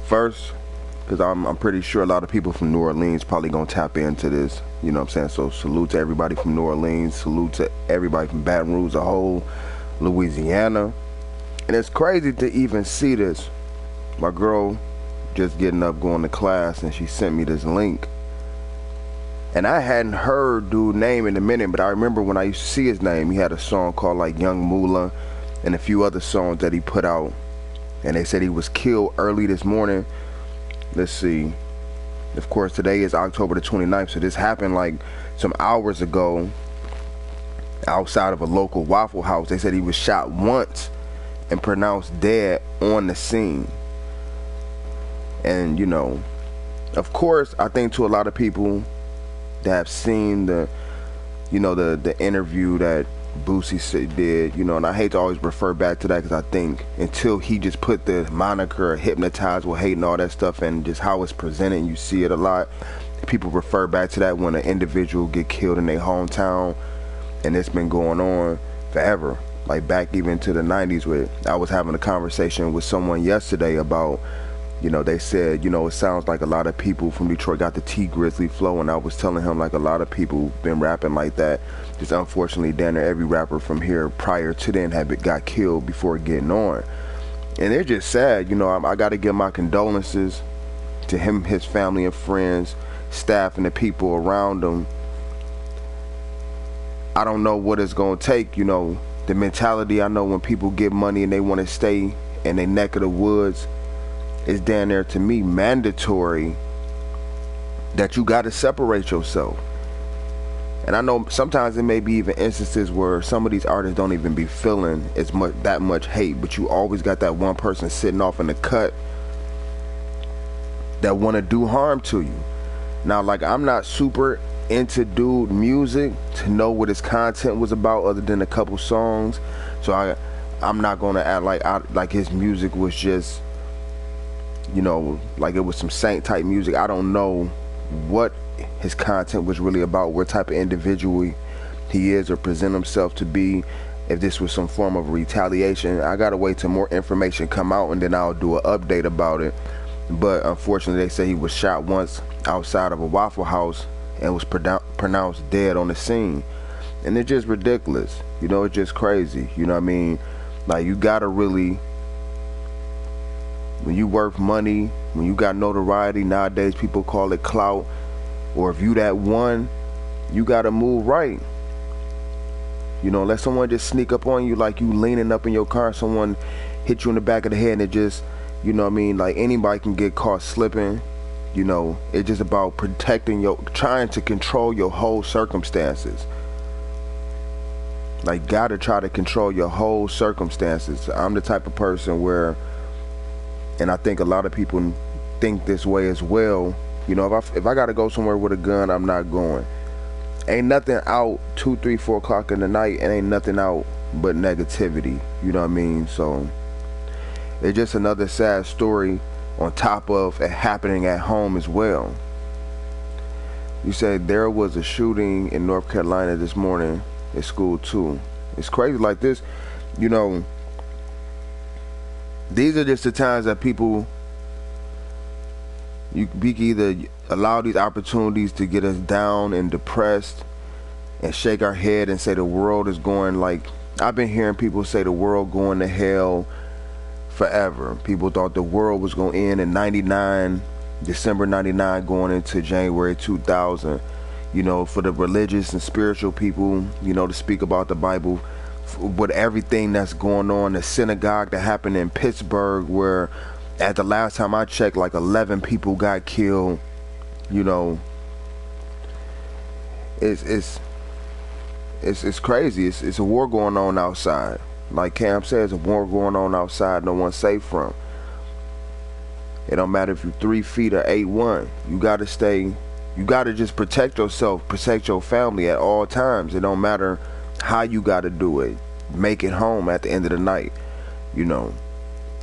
First, because I'm pretty sure a lot of people from New Orleans probably gonna tap into this. You know what I'm saying? So salute to everybody from New Orleans. Salute to everybody from Baton Rouge, the whole Louisiana. And it's crazy to even see this. My girl just getting up going to class, and she sent me this link. And I hadn't heard dude's name in a minute, but I remember when I used to see his name, he had a song called like Young Moolah and a few other songs that he put out. And they said he was killed early this morning. Let's see. Of course, today is October the 29th, so this happened like some hours ago outside of a local Waffle House. They said he was shot once and pronounced dead on the scene. And, you know, of course, I think to a lot of people that have seen the interview that Boosie did, you know, and I hate to always refer back to that because I think until he just put the moniker hypnotized with hate and all that stuff and just how it's presented, you see it a lot. People refer back to that when an individual get killed in their hometown, and it's been going on forever, like back even to the 90s. I was having a conversation with someone yesterday about, you know, they said, you know, it sounds like a lot of people from Detroit got the T Grizzly flow, and I was telling him like a lot of people been rapping like that. Just unfortunately, damn near every rapper from here prior to then got killed before getting on. And it's just sad, you know. I got to give my condolences to him, his family and friends, staff, and the people around him. I don't know what it's going to take, you know. The mentality, I know when people get money and they want to stay in their neck of the woods, it's down there to me mandatory that you got to separate yourself. And I know sometimes there may be even instances where some of these artists don't even be feeling that much hate, but you always got that one person sitting off in the cut that want to do harm to you. Now, like, I'm not super into dude music to know what his content was about other than a couple songs, so I'm not gonna act like his music was just, you know, like it was some saint type music. I don't know what his content was really about, what type of individual he is or present himself to be, if this was some form of retaliation. I gotta wait till more information come out and then I'll do an update about it. But unfortunately, they say he was shot once outside of a Waffle House and was pronounced dead on the scene. And it's just ridiculous, you know. It's just crazy, you know what I mean? Like, you gotta really, when you worth money, when you got notoriety, nowadays people call it clout, or if you that one, you gotta move right. You know, let someone just sneak up on you, like you leaning up in your car, someone hit you in the back of the head, and it just, you know what I mean, like anybody can get caught slipping. You know, it's just about trying to control your whole circumstances. Like, gotta try to control your whole circumstances. I'm the type of person where, and I think a lot of people think this way as well, you know, if I gotta go somewhere with a gun, I'm not going. Ain't nothing out 2, 3, 4 o'clock in the night, and ain't nothing out but negativity, you know what I mean? So it's just another sad story on top of it happening at home as well. You said there was a shooting in North Carolina this morning at school too. It's crazy like this, you know. These are just the times that people, we can either allow these opportunities to get us down and depressed and shake our head and say the world is going, like, I've been hearing people say the world going to hell forever. People thought the world was going to end in 99, December 99 going into January 2000. You know, for the religious and spiritual people, you know, to speak about the Bible, with everything that's going on, the synagogue that happened in Pittsburgh, where at the last time I checked, like 11 people got killed. You know, it's crazy. It's a war going on outside. Like Cam says, a war going on outside no one's safe from. It don't matter if you're 3 feet or 8'1". You gotta just protect yourself, protect your family at all times. It don't matter how you gotta do it. Make it home at the end of the night. You know,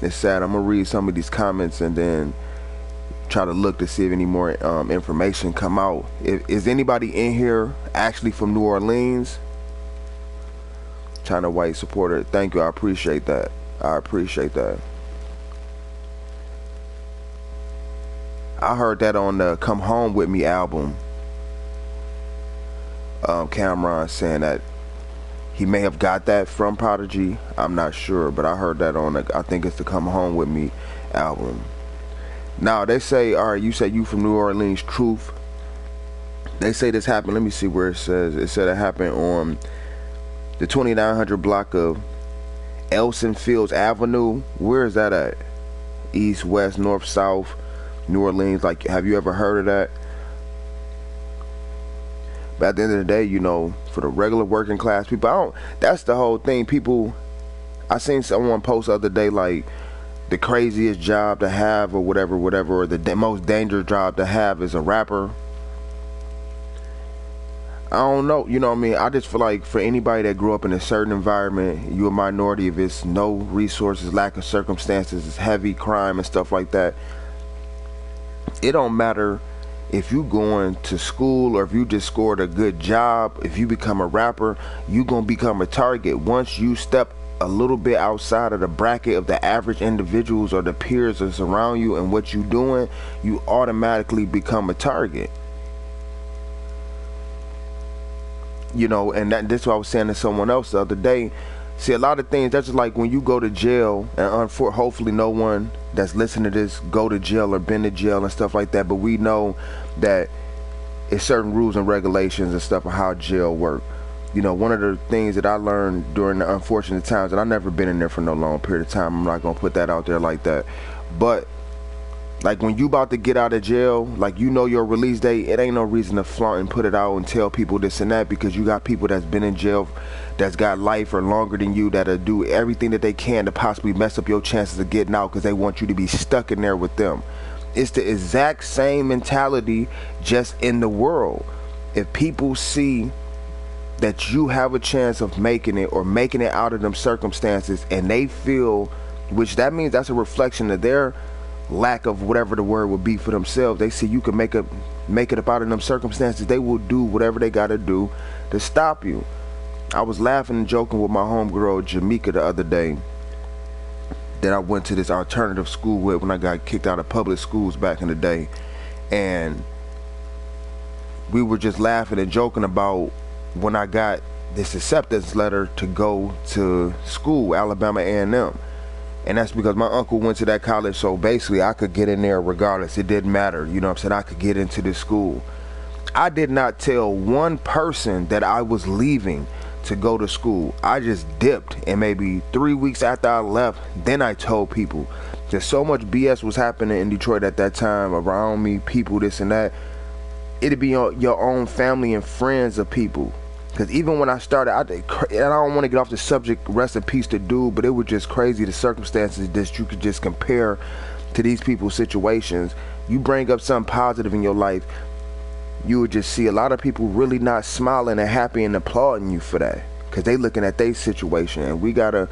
it's sad. I'm gonna read some of these comments and then try to look to see if any more information come out. Is anybody in here actually from New Orleans? China White supporter, thank you. I appreciate that. I appreciate that. I heard that on the Come Home With Me album. Cameron saying that he may have got that from Prodigy. I'm not sure, but I heard that on I think it's the Come Home With Me album. Now they say, all right, you say you from New Orleans, Truth. They say this happened. Let me see where it says. It said it happened on the 2900 block of Elysian Fields Avenue. Where is that at? East, west, north, south, New Orleans. Like, have you ever heard of that? But at the end of the day, you know, for the regular working class people, that's the whole thing. People, I seen someone post the other day, like, the craziest job to have or whatever, or the most dangerous job to have is a rapper. I don't know, you know what I mean? I just feel like for anybody that grew up in a certain environment, you're a minority, if it's no resources, lack of circumstances, it's heavy crime and stuff like that, it don't matter if you going to school or if you just scored a good job. If you become a rapper, you gonna become a target. Once you step a little bit outside of the bracket of the average individuals or the peers that's around you and what you doing, you automatically become a target. You know, and that's what I was saying to someone else the other day. See, a lot of things, that's just like when you go to jail, and hopefully no one that's listening to this go to jail or been to jail and stuff like that, but we know that it's certain rules and regulations and stuff of how jail work. You know, one of the things that I learned during the unfortunate times, and I've never been in there for no long period of time, I'm not gonna put that out there like that, but like when you about to get out of jail, like, you know your release date, it ain't no reason to flaunt and put it out and tell people this and that, because you got people that's been in jail that's got life or longer than you that'll do everything that they can to possibly mess up your chances of getting out because they want you to be stuck in there with them. It's the exact same mentality, just in the world. If people see that you have a chance of making it or making it out of them circumstances, and they feel, which that means that's a reflection of their lack of whatever the word would be for themselves, they see you can make it up out of them circumstances, they will do whatever they gotta do to stop you. I was laughing and joking with my homegirl Jamaica the other day that I went to this alternative school with when I got kicked out of public schools back in the day, and we were just laughing and joking about when I got this acceptance letter to go to school, Alabama A&M. And that's because my uncle went to that college, so basically I could get in there regardless. It didn't matter, you know what I'm saying? I could get into this school. I did not tell one person that I was leaving to go to school. I just dipped, and maybe 3 weeks after I left, then I told people. There's so much BS was happening in Detroit at that time around me, people, this and that. It'd be your own family and friends of people. Because even when I started, and I don't want to get off the subject, rest in peace to dude, but it was just crazy, the circumstances that you could just compare to these people's situations. You bring up something positive in your life, you would just see a lot of people really not smiling and happy and applauding you for that, because they looking at their situation. And we gotta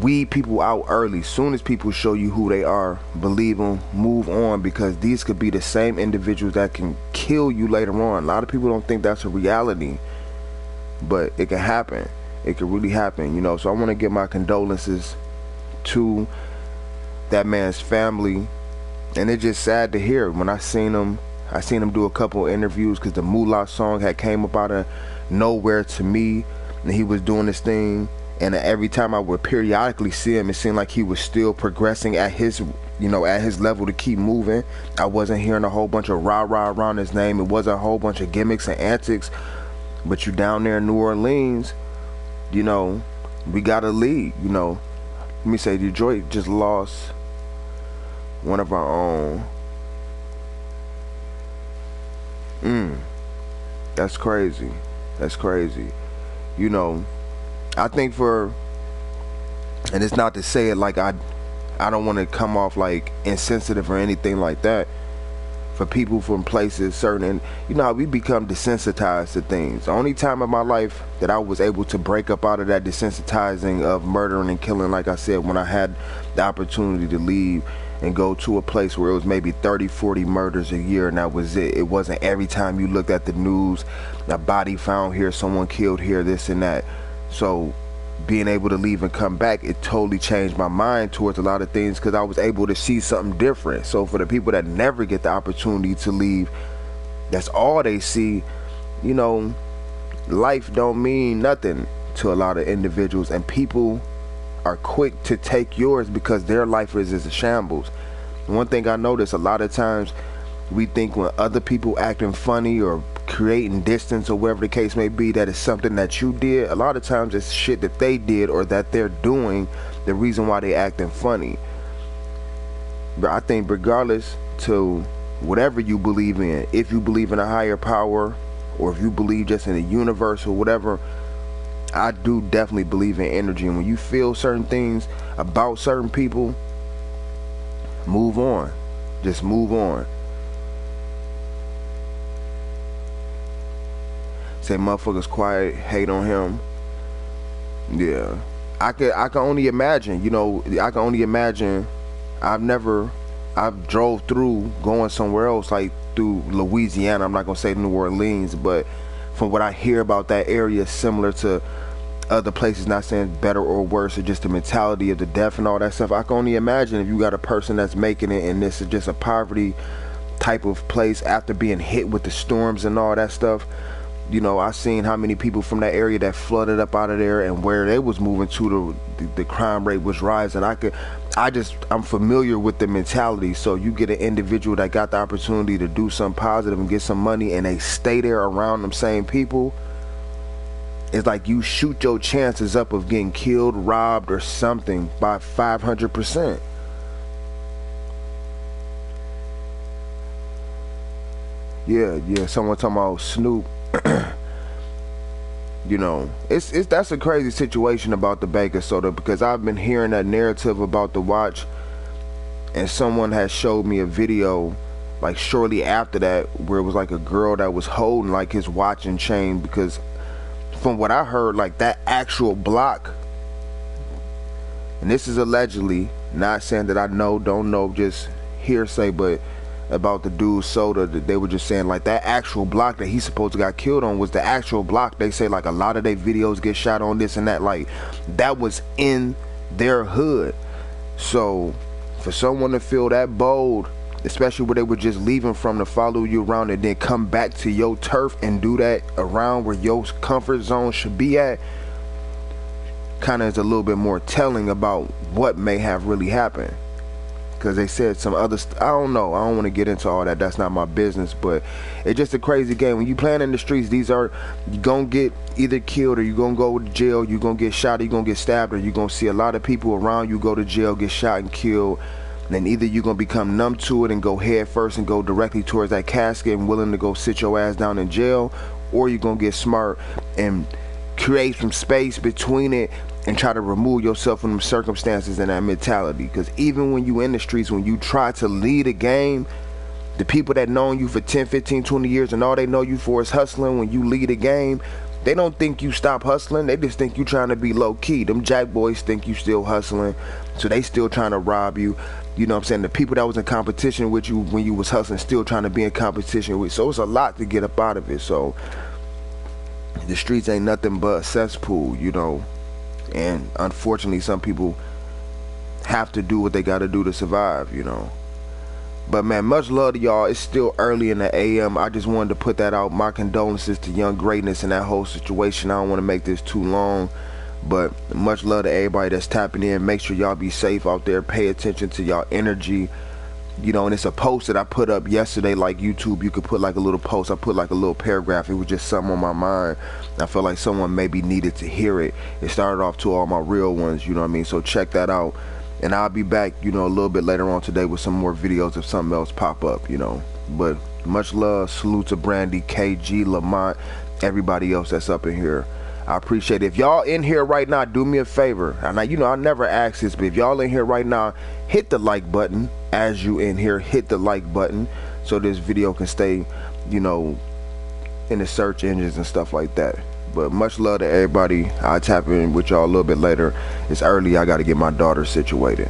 weed people out early. Soon as people show you who they are, believe them, move on, because these could be the same individuals that can kill you later on. A lot of people don't think that's a reality, but it can happen. It can really happen, you know. So I want to give my condolences to that man's family, and it's just sad to hear. When I seen him do a couple of interviews, because the Moolah song had came up out of nowhere to me, and he was doing this thing. And every time I would periodically see him, it seemed like he was still progressing at his, you know, at his level to keep moving. I wasn't hearing a whole bunch of rah-rah around his name. It wasn't a whole bunch of gimmicks and antics. But you down there in New Orleans, you know, we got a lead, you know. Let me say, Detroit just lost one of our own. That's crazy. That's crazy. You know, I think and it's not to say it like I don't want to come off like insensitive or anything like that, for people from places certain, you know how we become desensitized to things. The only time in my life that I was able to break up out of that desensitizing of murdering and killing, like I said, when I had the opportunity to leave and go to a place where it was maybe 30-40 murders a year, and that was it. It wasn't every time you looked at the news, a body found here, someone killed here, this and that. So being able to leave and come back, it totally changed my mind towards a lot of things, because I was able to see something different. So for the people that never get the opportunity to leave, that's all they see, you know, life don't mean nothing to a lot of individuals, and people are quick to take yours because their life is a shambles. One thing I notice, a lot of times we think when other people acting funny or creating distance or whatever the case may be, that it's something that you did. A lot of times it's shit that they did or that they're doing, the reason why they acting funny. But I think regardless to whatever you believe in, if you believe in a higher power or if you believe just in the universe or whatever, I do definitely believe in energy. And when you feel certain things about certain people, move on. Just move on. Say motherfuckers quiet, hate on him. Yeah, I can only imagine. You know, I can only imagine. I've drove through going somewhere else, like through Louisiana. I'm not gonna say New Orleans, but from what I hear about that area, similar to other places, not saying better or worse, or just the mentality of the deaf and all that stuff. I can only imagine if you got a person that's making it and this is just a poverty type of place after being hit with the storms and all that stuff. You know, I seen how many people from that area that flooded up out of there, and where they was moving to, the crime rate was rising. I'm familiar with the mentality. So you get an individual that got the opportunity to do something positive and get some money, and they stay there around them same people. It's like you shoot your chances up of getting killed, robbed, or something by 500%. Yeah. Someone talking about Snoop. You know, that's a crazy situation about the baking soda, because I've been hearing that narrative about the watch, and someone has showed me a video like shortly after that where it was like a girl that was holding like his watch and chain, because from what I heard, like that actual block, and this is allegedly, not saying that I don't know, just hearsay, but about the dude's soda, that they were just saying like that actual block that he's supposed to got killed on was the actual block. They say like a lot of their videos get shot on this and that, like that was in their hood. So for someone to feel that bold, especially where they were just leaving from, to follow you around and then come back to your turf and do that around where your comfort zone should be at, kind of is a little bit more telling about what may have really happened. Because they said some other I don't know, I don't want to get into all that, that's not my business, but it's just a crazy game. When you playing in the streets, you gonna get either killed, or you gonna go to jail, you gonna get shot, or you gonna get stabbed, or you gonna see a lot of people around you go to jail, get shot and killed. And then either you're gonna become numb to it and go head first and go directly towards that casket and willing to go sit your ass down in jail, or you're gonna get smart and create some space between it and try to remove yourself from the circumstances and that mentality. Because even when you in the streets, when you try to lead a game, the people that known you for 10, 15, 20 years and all they know you for is hustling, when you lead a game, they don't think you stop hustling. They just think you trying to be low key. Them jack boys think you still hustling, so they still trying to rob you. You know what I'm saying? The people that was in competition with you when you was hustling still trying to be in competition with. So it's a lot to get up out of it. So the streets ain't nothing but a cesspool, you know. And unfortunately, some people have to do what they got to do to survive, you know. But man, much love to y'all. It's still early in the AM. I just wanted to put that out. My condolences to Young Greatness and that whole situation. I don't want to make this too long, but much love to everybody that's tapping in. Make sure y'all be safe out there. Pay attention to y'all energy. You know, and it's a post that I put up yesterday, like YouTube. You could put like a little post. I put like a little paragraph. It was just something on my mind. I felt like someone maybe needed to hear it. It started off to all my real ones, you know what I mean? So check that out. And I'll be back, you know, a little bit later on today with some more videos if something else pop up, you know. But much love. Salute to Brandy, KG, Lamont, everybody else that's up in here. I appreciate it. If y'all in here right now, do me a favor. And I, you know, I never ask this, but if y'all in here right now, hit the like button. As you in here, hit the like button so this video can stay, you know, in the search engines and stuff like that. But much love to everybody. I'll tap in with y'all a little bit later. It's early. I got to get my daughter situated.